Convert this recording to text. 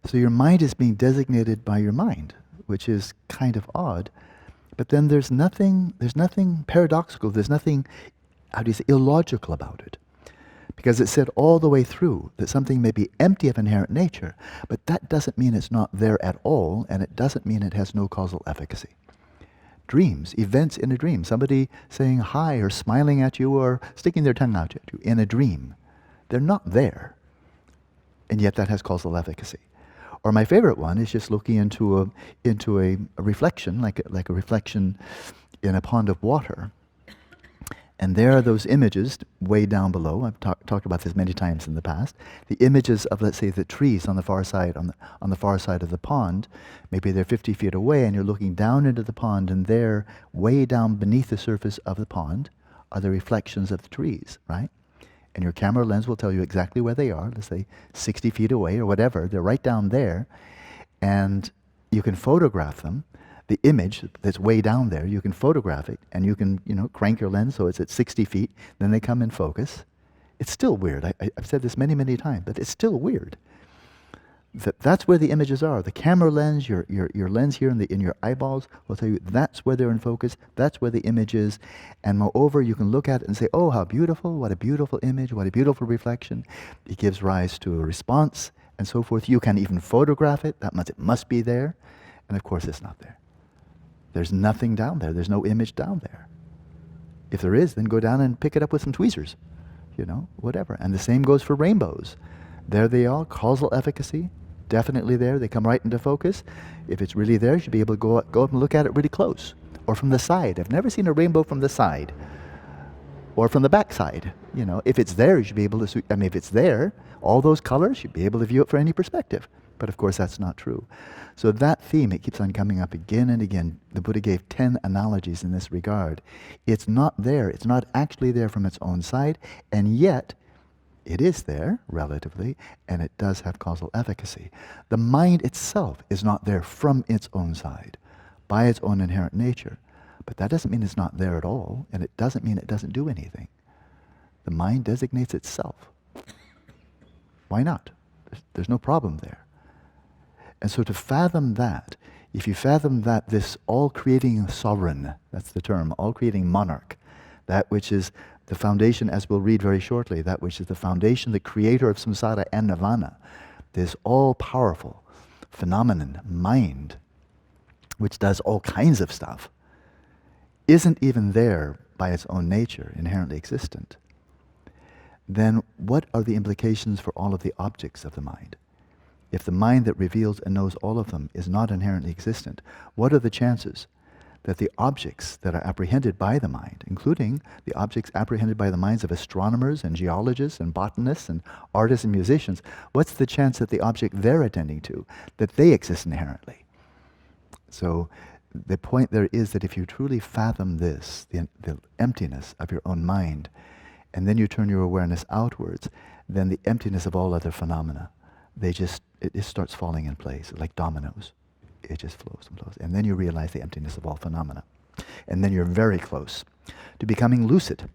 So your mind is being designated by your mind, which is kind of odd. But then there's nothing paradoxical, there's nothing, how do you say, illogical about it. Because it said all the way through that something may be empty of inherent nature, but that doesn't mean it's not there at all, and it doesn't mean it has no causal efficacy. Dreams, events in a dream, somebody saying hi or smiling at you or sticking their tongue out at you in a dream, they're not there, and yet that has causal efficacy. Or my favorite one is just looking into a reflection, like a reflection in a pond of water. And there are those images way down below. I've talked about this many times in the past. The images of, let's say, the trees on the far side, on the far side of the pond. Maybe they're 50 feet away, and you're looking down into the pond, and there, way down beneath the surface of the pond, are the reflections of the trees, right? And your camera lens will tell you exactly where they are. Let's say 60 feet away or whatever. They're right down there, and you can photograph them. The image that's way down there, you can photograph it, and you can, crank your lens so it's at 60 feet, then they come in focus. It's still weird. I've said this many, many times, but it's still weird. That's where the images are. The camera lens, your lens here in your eyeballs will tell you that's where they're in focus, that's where the image is, and moreover, you can look at it and say, oh, how beautiful, what a beautiful image, what a beautiful reflection. It gives rise to a response, and so forth. You can even photograph it, that means it must be there, and of course it's not there. There's nothing down there. There's no image down there. If there is, then go down and pick it up with some tweezers, whatever. And the same goes for rainbows. There they are, causal efficacy, definitely there. They come right into focus. If it's really there, you should be able to go up and look at it really close. Or from the side. I've never seen a rainbow from the side. Or from the back side. If it's there, you should be able to, if it's there, all those colors, you'd be able to view it from any perspective. But of course, that's not true. So that theme, it keeps on coming up again and again. The Buddha gave 10 analogies in this regard. It's not there. It's not actually there from its own side, and yet it is there, relatively, and it does have causal efficacy. The mind itself is not there from its own side, by its own inherent nature. But that doesn't mean it's not there at all, and it doesn't mean it doesn't do anything. The mind designates itself. Why not? There's no problem there. And so to fathom that, if you fathom that this all-creating sovereign, that's the term, all-creating monarch, that which is the foundation, as we'll read very shortly, that which is the foundation, the creator of samsara and nirvana, this all-powerful phenomenon, mind, which does all kinds of stuff, isn't even there by its own nature, inherently existent, then what are the implications for all of the objects of the mind? If the mind that reveals and knows all of them is not inherently existent, what are the chances that the objects that are apprehended by the mind, including the objects apprehended by the minds of astronomers and geologists and botanists and artists and musicians, what's the chance that the object they're attending to, that they exist inherently? So the point there is that if you truly fathom this, the emptiness of your own mind, and then you turn your awareness outwards, then the emptiness of all other phenomena, it just starts falling in place, like dominoes. It just flows and flows. And then you realize the emptiness of all phenomena. And then you're very close to becoming lucid.